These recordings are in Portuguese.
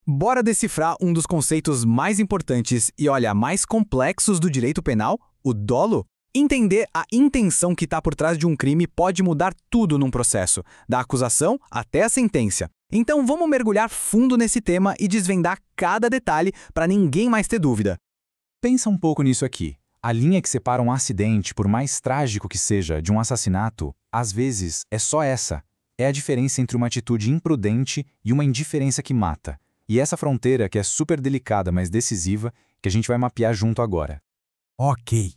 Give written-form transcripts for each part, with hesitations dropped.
Bora decifrar um dos conceitos mais importantes e, olha, mais complexos do direito penal, o dolo? Entender a intenção que está por trás de um crime pode mudar tudo num processo, da acusação até a sentença. Então vamos mergulhar fundo nesse tema e desvendar cada detalhe para ninguém mais ter dúvida. Pensa um pouco nisso aqui. A linha que separa um acidente, por mais trágico que seja, de um assassinato, às vezes é só essa. É a diferença entre uma atitude imprudente e uma indiferença que mata. E essa fronteira, que é super delicada, mas decisiva, que a gente vai mapear junto agora. Ok.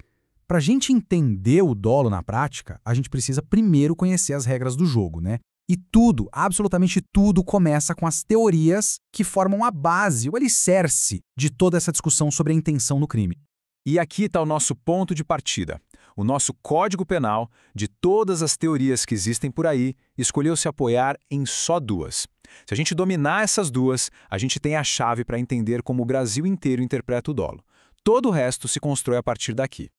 Para a gente entender o dolo na prática, a gente precisa primeiro conhecer as regras do jogo, né? E tudo, absolutamente tudo, começa com as teorias que formam a base, o alicerce de toda essa discussão sobre a intenção no crime. E aqui está o nosso ponto de partida. O nosso Código Penal, de todas as teorias que existem por aí, escolheu se apoiar em só duas. Se a gente dominar essas duas, a gente tem a chave para entender como o Brasil inteiro interpreta o dolo. Todo o resto se constrói a partir daqui.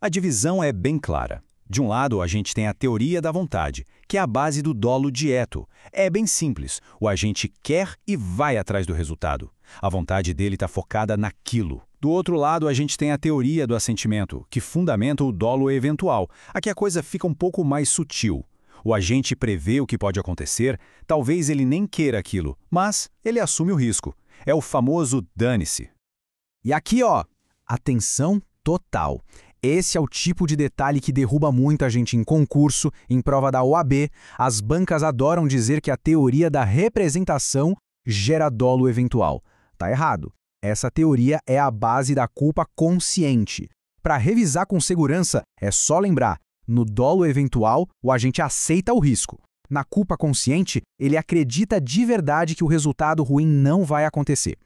A divisão é bem clara. De um lado, a gente tem a teoria da vontade, que é a base do dolo dieto. É bem simples, o agente quer e vai atrás do resultado. A vontade dele está focada naquilo. Do outro lado, a gente tem a teoria do assentimento, que fundamenta o dolo eventual. Aqui a coisa fica um pouco mais sutil. O agente prevê o que pode acontecer, talvez ele nem queira aquilo, mas ele assume o risco. É o famoso dane-se. E aqui, ó, atenção total. Esse é o tipo de detalhe que derruba muita gente em concurso, em prova da OAB. As bancas adoram dizer que a teoria da representação gera dolo eventual. Tá errado. Essa teoria é a base da culpa consciente. Para revisar com segurança, é só lembrar, no dolo eventual, o agente aceita o risco. Na culpa consciente, ele acredita de verdade que o resultado ruim não vai acontecer.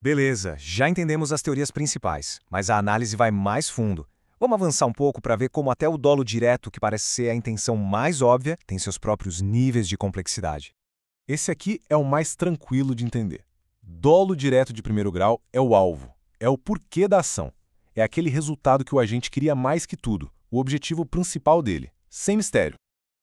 Beleza, já entendemos as teorias principais, mas a análise vai mais fundo. Vamos avançar um pouco para ver como até o dolo direto, que parece ser a intenção mais óbvia, tem seus próprios níveis de complexidade. Esse aqui é o mais tranquilo de entender. Dolo direto de primeiro grau é o alvo, é o porquê da ação. É aquele resultado que o agente queria mais que tudo, o objetivo principal dele, sem mistério.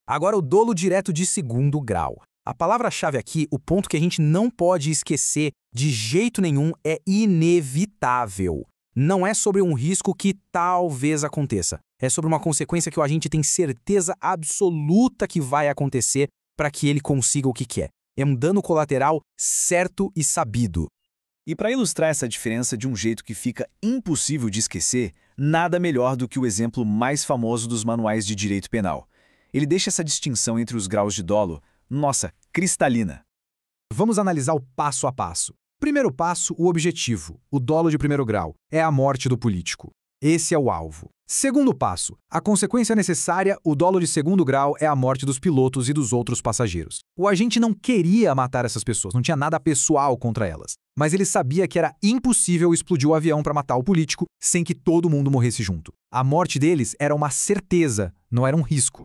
Agora o dolo direto de segundo grau. A palavra-chave aqui, o ponto que a gente não pode esquecer de jeito nenhum, é inevitável. Não é sobre um risco que talvez aconteça. É sobre uma consequência que o agente tem certeza absoluta que vai acontecer para que ele consiga o que quer. É um dano colateral certo e sabido. E para ilustrar essa diferença de um jeito que fica impossível de esquecer, nada melhor do que o exemplo mais famoso dos manuais de direito penal. Ele deixa essa distinção entre os graus de dolo, nossa, cristalina. Vamos analisar o passo a passo. Primeiro passo, o objetivo, o dolo de primeiro grau, é a morte do político. Esse é o alvo. Segundo passo, a consequência necessária, o dolo de segundo grau, é a morte dos pilotos e dos outros passageiros. O agente não queria matar essas pessoas, não tinha nada pessoal contra elas. Mas ele sabia que era impossível explodir o avião para matar o político sem que todo mundo morresse junto. A morte deles era uma certeza, não era um risco.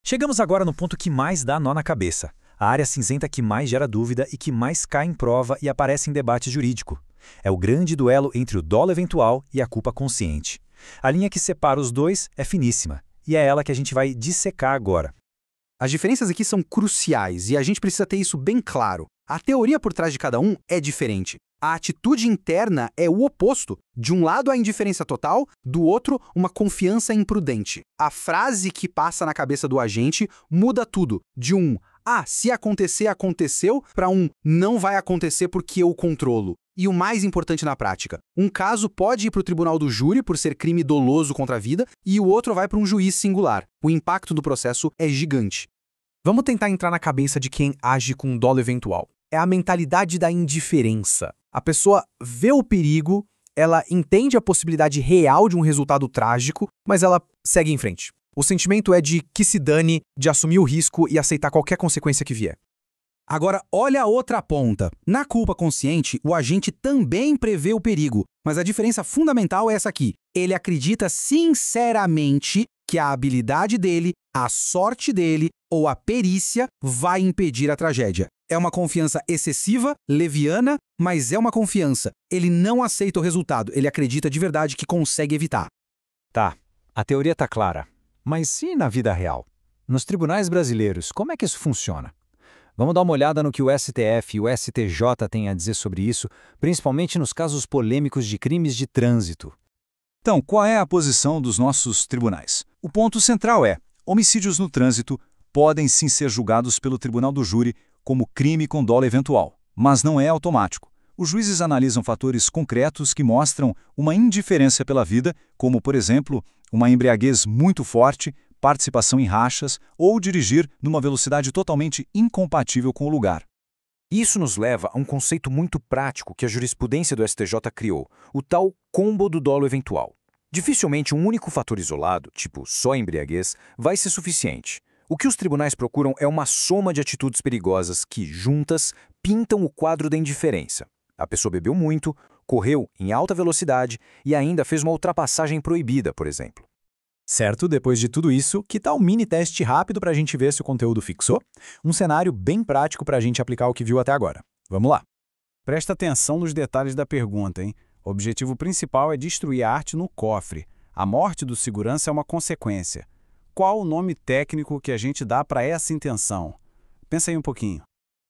Chegamos agora no ponto que mais dá nó na cabeça. A área cinzenta que mais gera dúvida e que mais cai em prova e aparece em debate jurídico. É o grande duelo entre o dolo eventual e a culpa consciente. A linha que separa os dois é finíssima, e é ela que a gente vai dissecar agora. As diferenças aqui são cruciais e a gente precisa ter isso bem claro. A teoria por trás de cada um é diferente. A atitude interna é o oposto. De um lado, a indiferença total, do outro, uma confiança imprudente. A frase que passa na cabeça do agente muda tudo. De um se acontecer, aconteceu, para um não vai acontecer porque eu controlo. E o mais importante na prática, um caso pode ir para o tribunal do júri por ser crime doloso contra a vida e o outro vai para um juiz singular. O impacto do processo é gigante. Vamos tentar entrar na cabeça de quem age com dolo eventual. É a mentalidade da indiferença. A pessoa vê o perigo, ela entende a possibilidade real de um resultado trágico, mas ela segue em frente. O sentimento é de que se dane, de assumir o risco e aceitar qualquer consequência que vier. Agora, olha a outra ponta. Na culpa consciente, o agente também prevê o perigo, mas a diferença fundamental é essa aqui. Ele acredita sinceramente que a habilidade dele, a sorte dele ou a perícia vai impedir a tragédia. É uma confiança excessiva, leviana, mas é uma confiança. Ele não aceita o resultado, ele acredita de verdade que consegue evitar. Tá, a teoria tá clara. Mas e na vida real? Nos tribunais brasileiros, como é que isso funciona? Vamos dar uma olhada no que o STF e o STJ têm a dizer sobre isso, principalmente nos casos polêmicos de crimes de trânsito. Então, qual é a posição dos nossos tribunais? O ponto central é: homicídios no trânsito podem sim ser julgados pelo tribunal do júri como crime com dolo eventual, mas não é automático. Os juízes analisam fatores concretos que mostram uma indiferença pela vida, como, por exemplo, uma embriaguez muito forte, participação em rachas ou dirigir numa velocidade totalmente incompatível com o lugar. Isso nos leva a um conceito muito prático que a jurisprudência do STJ criou, o tal combo do dolo eventual. Dificilmente um único fator isolado, tipo só embriaguez, vai ser suficiente. O que os tribunais procuram é uma soma de atitudes perigosas que, juntas, pintam o quadro da indiferença. A pessoa bebeu muito, correu em alta velocidade e ainda fez uma ultrapassagem proibida, por exemplo. Certo, depois de tudo isso, que tal um mini teste rápido para a gente ver se o conteúdo fixou? Um cenário bem prático para a gente aplicar o que viu até agora. Vamos lá. Presta atenção nos detalhes da pergunta, hein? O objetivo principal é destruir a arte no cofre. A morte do segurança é uma consequência. Qual o nome técnico que a gente dá para essa intenção? Pensa aí um pouquinho.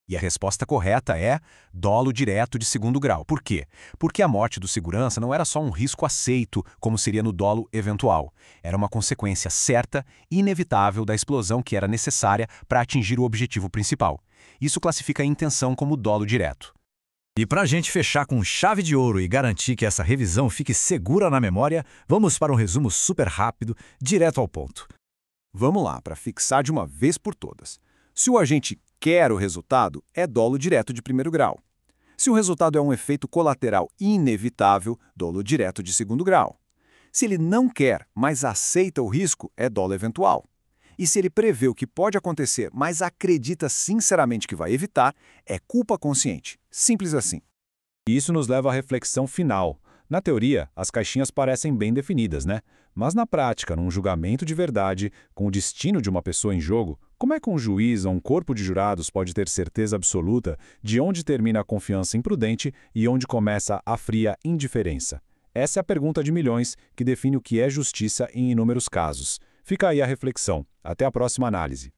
E a resposta correta é dolo direto de segundo grau. Por quê? Porque a morte do segurança não era só um risco aceito, como seria no dolo eventual. Era uma consequência certa e inevitável da explosão que era necessária para atingir o objetivo principal. Isso classifica a intenção como dolo direto. E para a gente fechar com chave de ouro e garantir que essa revisão fique segura na memória, vamos para um resumo super rápido, direto ao ponto. Vamos lá, para fixar de uma vez por todas. Se o agente quer o resultado, é dolo direto de primeiro grau. Se o resultado é um efeito colateral inevitável, dolo direto de segundo grau. Se ele não quer, mas aceita o risco, é dolo eventual. E se ele prevê o que pode acontecer, mas acredita sinceramente que vai evitar, é culpa consciente. Simples assim. E isso nos leva à reflexão final. Na teoria, as caixinhas parecem bem definidas, né? Mas na prática, num julgamento de verdade, com o destino de uma pessoa em jogo, como é que um juiz ou um corpo de jurados pode ter certeza absoluta de onde termina a confiança imprudente e onde começa a fria indiferença? Essa é a pergunta de milhões que define o que é justiça em inúmeros casos. Fica aí a reflexão. Até a próxima análise.